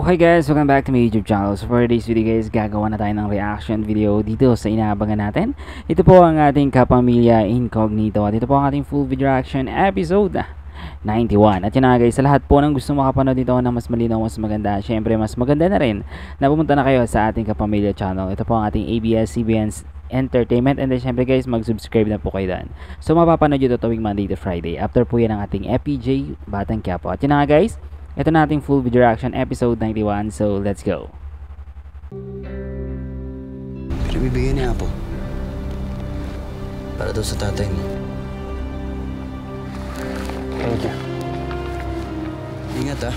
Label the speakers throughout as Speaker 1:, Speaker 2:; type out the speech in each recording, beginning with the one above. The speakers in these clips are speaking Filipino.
Speaker 1: Okay guys, welcome back to my YouTube channel. So for today's video guys, gagawa na tayo ng reaction video dito sa inaabangan natin. Ito po ang ating Kapamilya Incognito at ito po ang ating full video reaction episode 91. At yun na guys, sa lahat po ng gusto makapanood dito ng mas malinaw, mas maganda, syempre mas maganda na rin na pumunta na kayo sa ating Kapamilya channel. Ito po ang ating ABS-CBN Entertainment, and then syempre guys, mag-subscribe na po kayo dyan. So mapapanood ito tuwing Monday to Friday. After po yan ang ating FPJ Batang Quiapo. At yun na guys, ito na ating full video reaction episode 91. So let's go.
Speaker 2: Pinabibigyan niya Apo. Para daw sa tatay mo.
Speaker 3: Thank you.
Speaker 2: Ingat ah.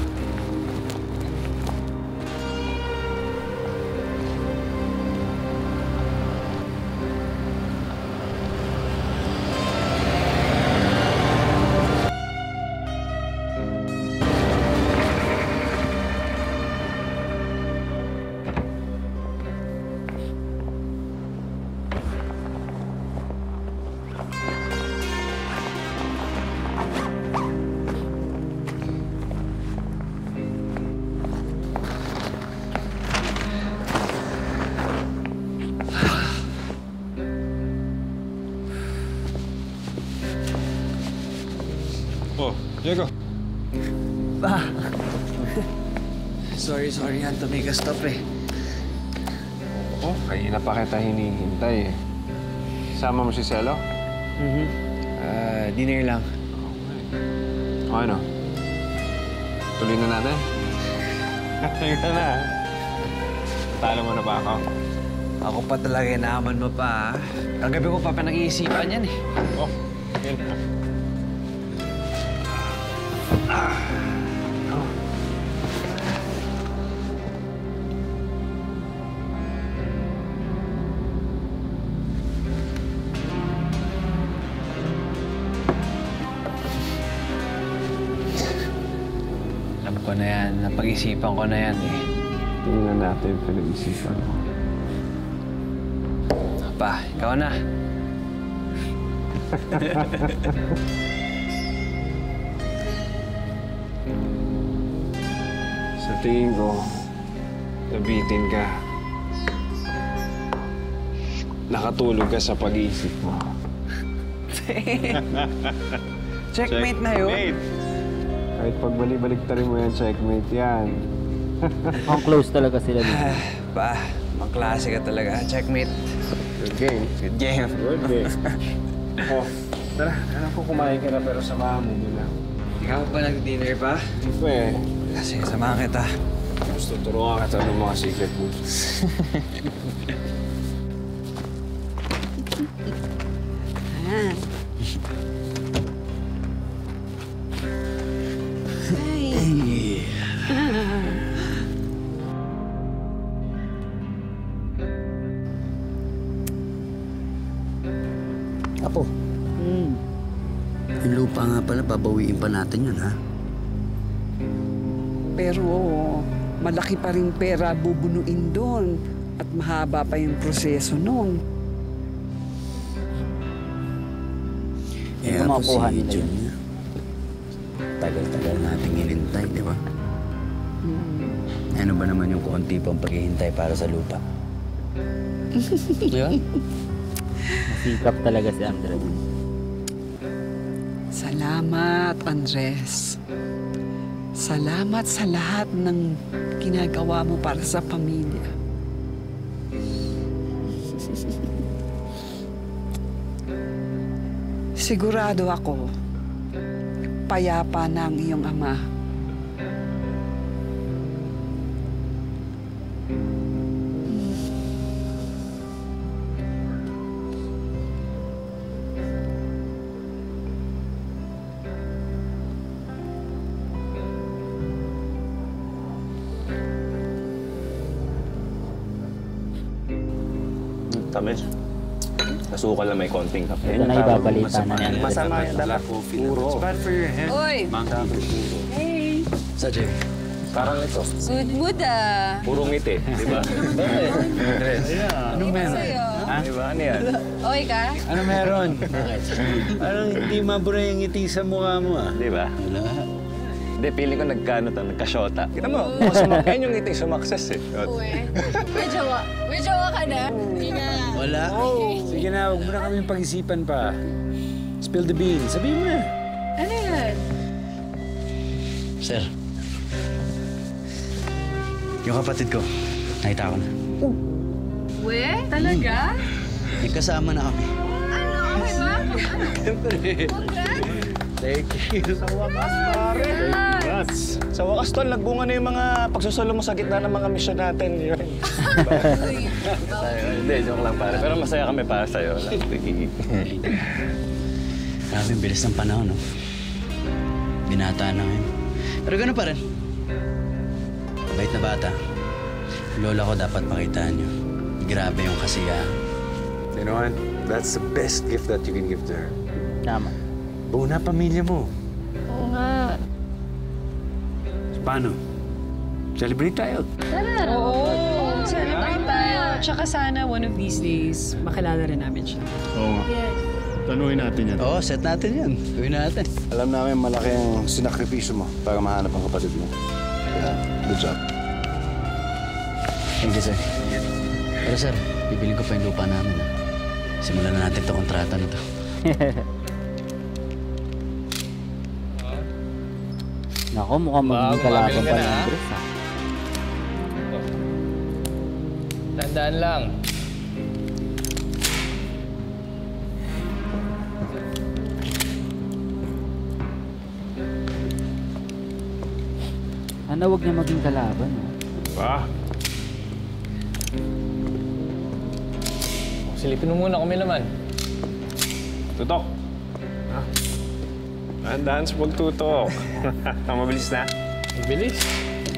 Speaker 3: Oh, Diego.
Speaker 2: Pa! sorry, yan. Tumigas stop eh.
Speaker 3: Oh, kanina pa kita hinihintay eh. Sama mo si Celo?
Speaker 2: Dinner lang.
Speaker 3: O ano? Tuloy na natin? Ito na. Talo mo na ba ako?
Speaker 2: Ako pa talaga inaaman mo pa. Kagabi ko pa pinag-iisipan yan eh.
Speaker 3: Oh, yun na.
Speaker 2: Alam ko na yan. Napag-isipan ko na yan eh.
Speaker 3: Tingnan natin pinag-isipan ko.
Speaker 2: Pa, ikaw na.
Speaker 3: Sa tingin ko, nabitin ka. Nakatulog ka sa pag-iisip mo.
Speaker 2: Checkmate na yun.
Speaker 3: Checkmate. Kahit pag balik-tarin mo yan, checkmate yan.
Speaker 1: Ang close talaga sila dito.
Speaker 2: Pa, mag-klase ka talaga. Checkmate.
Speaker 3: Good game.
Speaker 2: Good game.
Speaker 3: Good game. Oh, tara. Alam ko kumain ka na pero samahan mo muna.
Speaker 2: Ikaw pa nag-dinner pa?
Speaker 3: Hindi po eh.
Speaker 2: Kasi samahan kita.
Speaker 3: Gusto turuan kita ng mga secret moves.
Speaker 2: Apo. Yung lupa nga pala, babawiin pa natin yun, ha?
Speaker 4: Pero malaki pa rin pera bubunuin doon at mahaba pa yung proseso noon.
Speaker 2: Eh,
Speaker 1: Yung
Speaker 2: ako
Speaker 1: makuha
Speaker 2: si
Speaker 1: nila
Speaker 2: Jun
Speaker 1: yun.
Speaker 2: niya. Tagal-tagal nating hinintay, di ba? Ano ba naman yung konti pang paghihintay para sa lupa? Di ba?
Speaker 1: Masikap talaga si Andres.
Speaker 4: Salamat, Andres. Salamat sa lahat ng ginagawa mo para sa pamilya. Sigurado ako, payapa na ang iyong ama.
Speaker 5: Tamis. Nasukal na may konting kape.
Speaker 1: Ito na ibabalita na niya.
Speaker 5: Masama yan dala. Puro.
Speaker 6: Uy! Hey!
Speaker 2: Sa Jay.
Speaker 5: Parang ito.
Speaker 6: Good mood ah.
Speaker 5: Puro ngiti, di ba?
Speaker 6: Ano meron?
Speaker 5: Di ba? Ano yan?
Speaker 6: Okay ka?
Speaker 7: Ano meron? Parang hindi mabura yung ngiti sa mukha mo ah.
Speaker 5: Di ba? Hindi, feeling ko nagka-shota. Kita mo, ayun yung ngiting sumakses eh.
Speaker 6: Uwe. May jowa ka na? Hindi na.
Speaker 7: Wala. Sige na, huwag mo na kaming pag-isipan pa. Spill the beans. Sabihin mo na.
Speaker 6: Ano yan?
Speaker 8: Sir, yung kapatid ko, nakita ko na.
Speaker 6: Uwe? Talaga?
Speaker 8: May kasama na kami.
Speaker 6: Ano? Okay ba?
Speaker 8: Siyempre.
Speaker 6: Congrats!
Speaker 5: Thank you. Sa wakas, pare. Congrats. Sa wakas, tol, nagbunga na yung mga pagsusolo mo sa gitna ng mga misyon natin. Yun. Hindi, joke lang, pare. Pero masaya kami para sa'yo.
Speaker 8: Grabe, bilis ng panahon, no? Binata na ngayon. Pero gano'n pa rin. Mabait na bata. Lola ko dapat makitaan niyo. Grabe yung kasiyahan.
Speaker 3: You know what? That's the best gift that you can give to her.
Speaker 1: Tama.
Speaker 3: Buo na pamilya mo.
Speaker 6: Oo nga.
Speaker 7: Paano? Celebrate tayo.
Speaker 6: Oo. Celebrate tayo.
Speaker 9: Tsaka sana one of these days, makilala rin namin siya.
Speaker 5: Oo nga.
Speaker 6: Yes.
Speaker 5: Tanuhin natin yan.
Speaker 8: Oo, set natin yan. Gawin natin.
Speaker 5: Alam namin malaki ang sinakripisyo mo para mahanap ang kapatid mo. Kaya, good job.
Speaker 8: Thank you, sir. Pero sir, bibiling ko pa yung lupa namin, ha? Simulan na natin itong kontrata na to.
Speaker 1: Nako, mukhang magiging kalaban pa ng Andres, ha?
Speaker 5: Tandaan lang.
Speaker 1: Sana huwag niya maging kalaban, ha?
Speaker 3: Ba?
Speaker 5: Silipin mo muna kung may laman.
Speaker 3: Tutok. Ha? Tandaan sa pagtutok. Mabilis na.
Speaker 5: Bilis.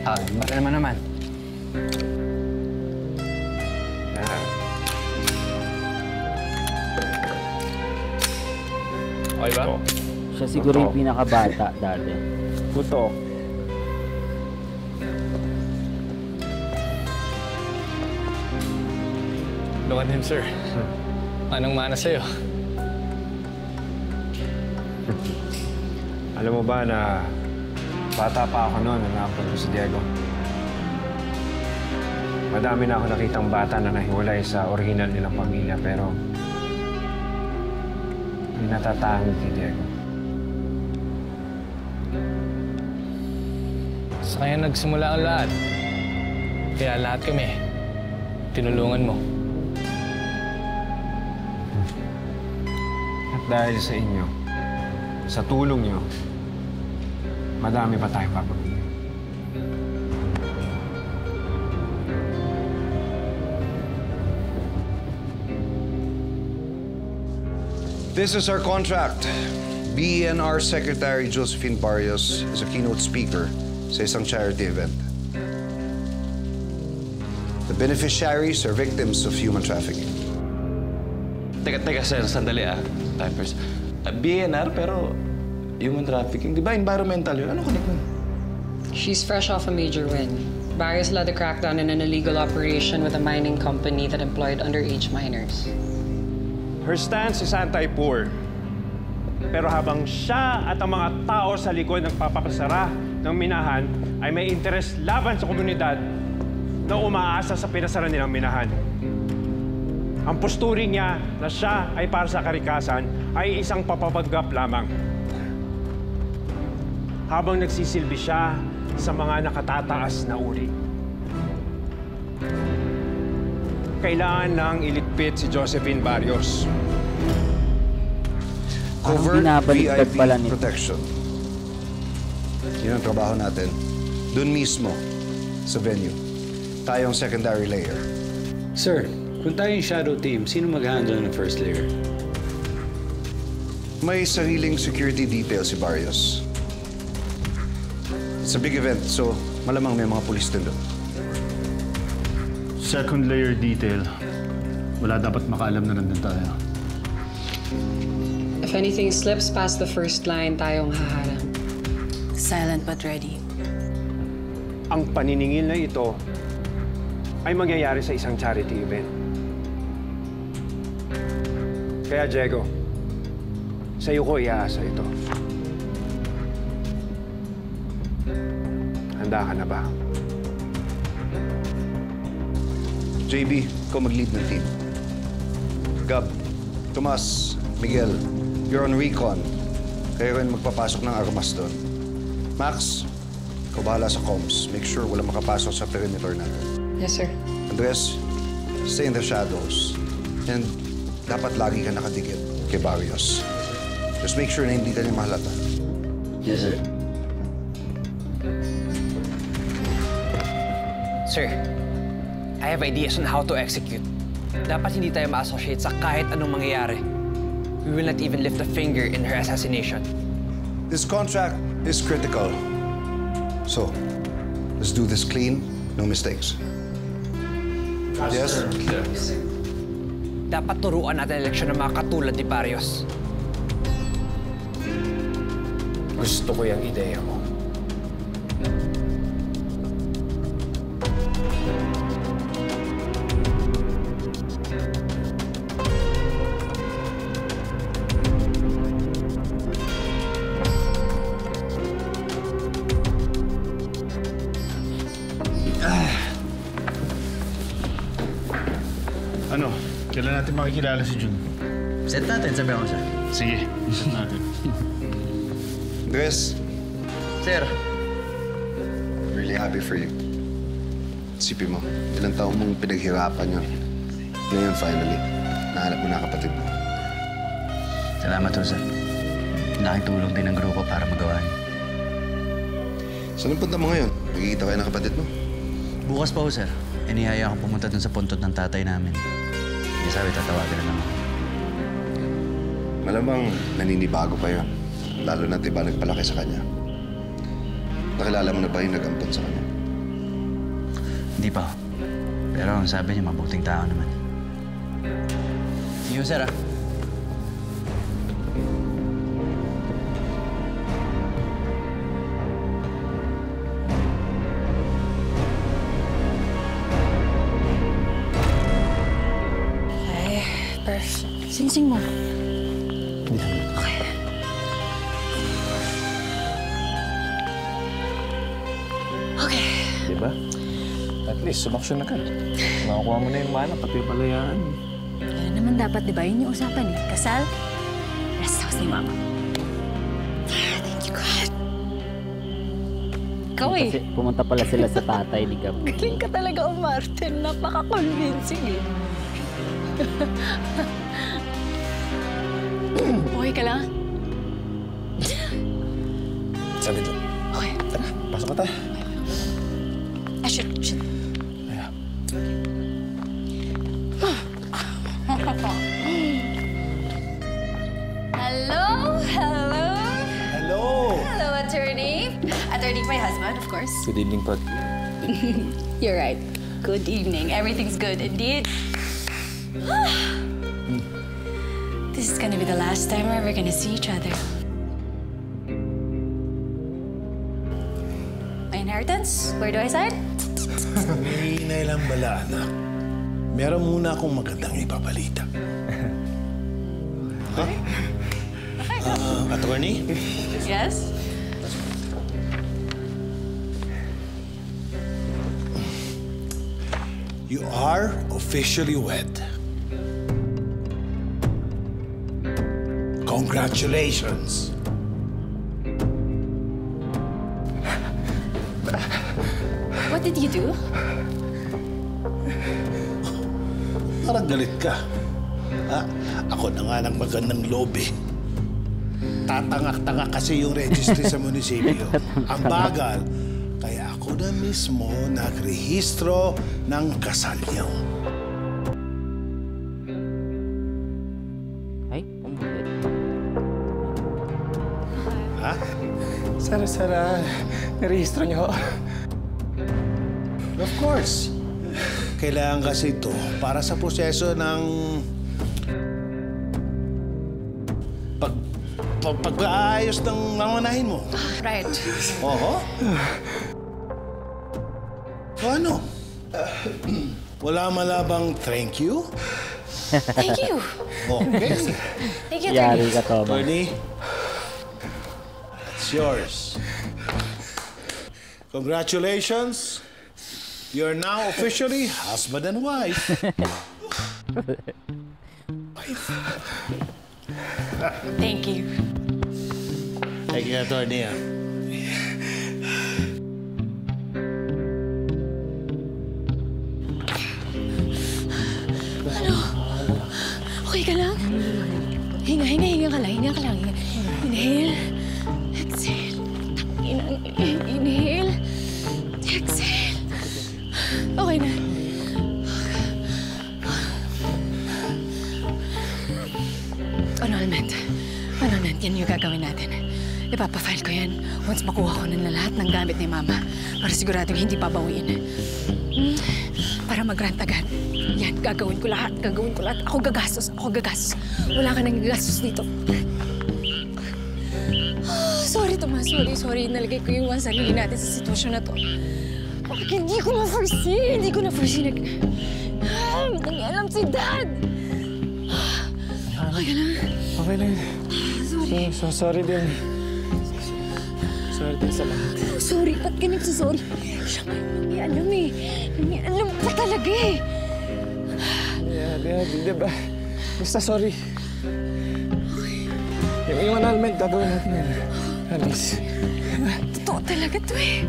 Speaker 2: Para naman.
Speaker 3: Ah.
Speaker 5: Okay ba?
Speaker 3: Tutok.
Speaker 1: Siya siguro yung pinakabata dati.
Speaker 3: Tutok.
Speaker 5: Look at him, sir. Anong mana sa'yo?
Speaker 3: Alam mo ba na bata pa ako noon nung naapag ko si Diego? Madami na ako nakitang bata na nahiwalay sa original nilang pamilya pero hindi natatanggol si Diego.
Speaker 5: Sa kanya nagsimula ang lahat. Kaya lahat kami, tinulungan mo.
Speaker 3: At dahil sa inyo, sa tulong niyo, madami pa tayong papagawin.
Speaker 10: This is our contract. BENR Secretary Josephine Barrios is a keynote speaker sa isang charity event. The beneficiaries are victims of human trafficking.
Speaker 5: Teka, sir, sandali Typers. BNR, pero human trafficking. Di ba environmental yun? Ano connect nun?
Speaker 9: She's fresh off a major win. Barrios led the crackdown in an illegal operation with a mining company that employed underage minors.
Speaker 11: Her stance is anti-poor. Pero habang siya at ang mga tao sa likod ng papapasara ng minahan ay may interes laban sa komunidad na umaasa sa pinasara nilang minahan. Ang posturing niya na siya ay para sa karikasan ay isang papapanggap lamang. Habang nagsisilbi siya sa mga nakatataas na uri. Kailangan nang iligpit si Josephine Barrios.
Speaker 10: Covert
Speaker 1: binabaliktad
Speaker 10: VIP
Speaker 1: pala nito.
Speaker 10: protection. Yun ang trabaho natin. Doon mismo, sa venue. Tayong secondary layer.
Speaker 7: Sir, kung tayo yung shadow team, sino mag-handle ng first layer?
Speaker 10: May sariling security detail si Barrios. It's a big event, so malamang may mga pulis din doon.
Speaker 5: Second layer detail. Wala dapat makaalam na nandun tayo.
Speaker 9: If anything slips past the first line, tayong haharang.
Speaker 6: Silent but ready.
Speaker 11: Ang paniningil na ito ay mangyayari sa isang charity event. Kaya, Diego, sa'yo ko iaasa ito.
Speaker 3: Handa ka na ba?
Speaker 10: JB, ikaw mag-lead ng team. Gab, Tomas, Miguel, you're on recon. Kayo rin magpapasok ng armas doon. Max, ikaw bahala sa comms. Make sure walang makapasok sa perimeter natin.
Speaker 9: Yes, sir.
Speaker 10: Andres, stay in the shadows. And dapat lagi ka nakadikit kay Barrios. Just make sure na hindi ka niya mahalata.
Speaker 8: Yes, sir.
Speaker 2: Sir, I have ideas on how to execute. Dapat hindi tayo ma-associate sa kahit anong mangyayari. We will not even lift a finger in her assassination.
Speaker 10: This contract is critical. So, let's do this clean, no mistakes. Yes?
Speaker 2: Dapat turuan natin ang leksyon ng mga katulad ni Barrios.
Speaker 3: Gusto ko yung ideya mo.
Speaker 12: Ano? Kailan natin makikilala si Jun?
Speaker 8: Set natin, sabi ako siya.
Speaker 12: Sige, set natin.
Speaker 10: Andres,
Speaker 8: Sir.
Speaker 10: really happy for you. Isipin mo, ilang taong mong pinaghirapan yun. Ngayon, finally, nahanap mo na kapatid mo.
Speaker 8: Salamat ho, sir. Laking tulong din ng grupo para magawa niyo.
Speaker 10: Saan ang punta mo ngayon? Magkikita kayo ng kapatid mo?
Speaker 8: Bukas pa ho, sir. Inihaya ako pumunta dun sa puntod ng tatay namin. Hindi sabi, tatawagan na lang ako.
Speaker 10: Malamang naninibago pa yun. Lalo na't iba nagpalaki sa kanya. Nakilala mo na ba yung nag-ampon sa kanya?
Speaker 8: Hindi pa ho. Pero ang sabi niya, mabuting tao naman. Sige ho, sir, ah.
Speaker 6: Sing-sing mo. Okay. Okay.
Speaker 3: Diba? At least, sumaksyon na ka. Makakuha mo na yung mana, pati yung palayaan.
Speaker 6: Yan naman dapat, di ba? Yun yung usapan eh. Kasal, rest house ni Mama. Thank you, God. Ikaw eh.
Speaker 1: Pumunta pala sila sa tatay ni Gab.
Speaker 6: Galing ka talaga, Martin. Napaka-convincing eh. Okay ka lang?
Speaker 3: Sabi doon.
Speaker 6: Okay.
Speaker 3: Tara, pasok ka tayo.
Speaker 6: Ah, shit.
Speaker 3: Ayan.
Speaker 6: Hello? Hello?
Speaker 12: Hello!
Speaker 6: Hello, attorney. Attorney, my husband, of course.
Speaker 3: Good evening, Pag.
Speaker 6: You're right. Good evening. Everything's good indeed. This is gonna be the last time we're ever gonna see each other. My inheritance? Where do I sign?
Speaker 12: May lang bala, anak. Meron muna akong magandang ipabalita.
Speaker 6: Okay.
Speaker 12: Attorney?
Speaker 6: Yes?
Speaker 12: You are officially wed. Congratulations.
Speaker 6: What did you do?
Speaker 12: Parang galit ka. Ha? Ako na nga ng magandang loob eh. Tatangak-tangak kasi yung registry sa munisipyo. Ang bagal. Kaya ako na mismo nagrehistro ng kasal niyo.
Speaker 1: Ay, umulit.
Speaker 12: Ha?
Speaker 11: Sara, narehistro niyo.
Speaker 12: Of course. Kailangan kasi ito para sa proseso ng pag-aayos ng mamanahin mo.
Speaker 6: Right.
Speaker 12: Oo. O ano? Wala malabang thank you?
Speaker 6: Thank you.
Speaker 12: Okay.
Speaker 6: Thank you,
Speaker 1: Yari
Speaker 6: attorney.
Speaker 1: ka, Thomas.
Speaker 12: Bernie, it's yours. Congratulations. You're now officially husband and wife.
Speaker 6: Thank you.
Speaker 12: Thank you, Atty.
Speaker 6: Ano? Okay ka lang? Hinga ka lang. Inhale. Exhale. Inhale. Exhale. Okay na. Annulment. Yan yung gagawin natin. Ipapafile ko yan once makuha ko na lahat ng gamit ni Mama para siguradong hindi babawiin. Para mag-grant agad. Yan, gagawin ko lahat. Ako gagastos. Wala ka nang gagastos dito. Sorry, Tomas. Sorry. Nalagay ko yung sarili natin sa sitwasyon na to. Hindi ko na-foresee. Nangyayam si Dad. Okay lang.
Speaker 11: Okay lang.
Speaker 6: Sorry.
Speaker 11: Sorry din. Sorry din sa lahat.
Speaker 6: Sorry, ba't ka nagsasorry? Siya nga yung may alam pa talaga eh.
Speaker 11: Diba? Basta sorry. Yung annulment, gagawin natin yan. Alice.
Speaker 6: Totoo talaga to eh.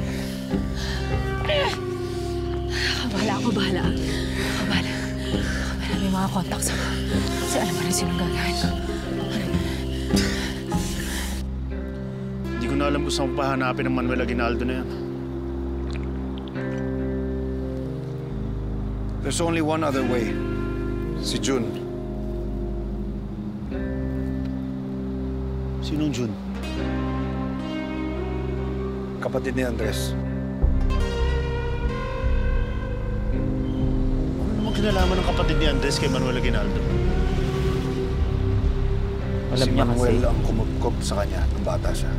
Speaker 6: Bahala. May mga contacts ako. Kasi alam mo rin sinong gagawin.
Speaker 12: Hindi ko na alam kung saan pahanapin ng Manuel Aguinaldo na yan.
Speaker 10: There's only one other way. Si Jun.
Speaker 12: Sinong Jun?
Speaker 10: Kapatid ni Andres.
Speaker 12: Ano naman kinalaman ng kapatid ni Andres kay Manuel Aguinaldo?
Speaker 10: Si Manuel ang kumupkop sa kanya nung bata siya.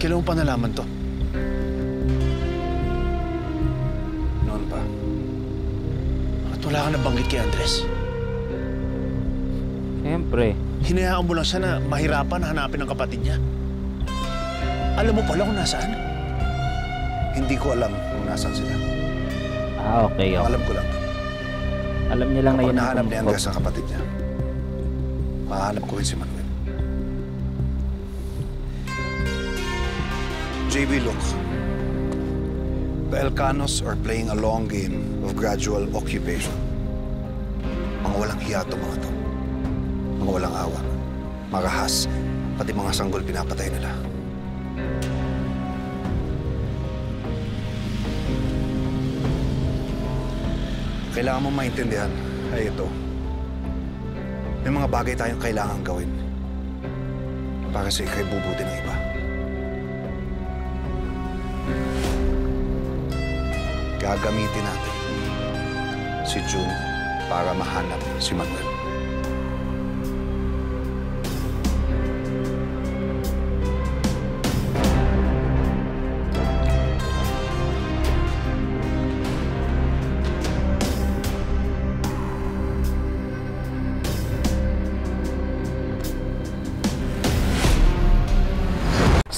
Speaker 12: Kailan mo pa nalaman to?
Speaker 10: Noon pa.
Speaker 12: At wala ka nabanggit kay Andres?
Speaker 1: Siyempre.
Speaker 12: Hinayaan mo lang siya na mahirapan na hanapin ang kapatid niya. Alam mo pala kung nasaan?
Speaker 10: Hindi ko alam kung nasaan sila.
Speaker 1: Okay.
Speaker 10: Alam ko lang.
Speaker 1: Alam niya lang na yun ang
Speaker 10: nahanap ni Andres ang kapatid niya, mahanap ko rin si Manuel. JB, look. The Elcanos are playing a long game of gradual occupation. Mga walang hiya to mga to. Mga walang awa. Marahas. Pati mga sanggol pinapatay nila. Kailangan mo maintindihan ay ito. May mga bagay tayong kailangan gawin para sa ikay bubuti ng iba. Gagamitin natin si Jun para mahanap si Manuel.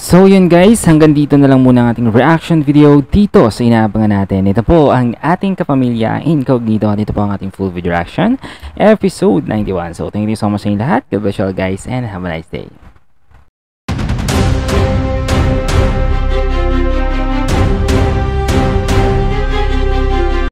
Speaker 1: So yun guys, hanggang dito na lang muna ang ating reaction video dito sa inaabangan natin. Ito po ang ating kapamilya Incognito at ito po ang ating full video reaction episode 91. So thank you so much sa inyo lahat. God bless you all guys and have a nice day.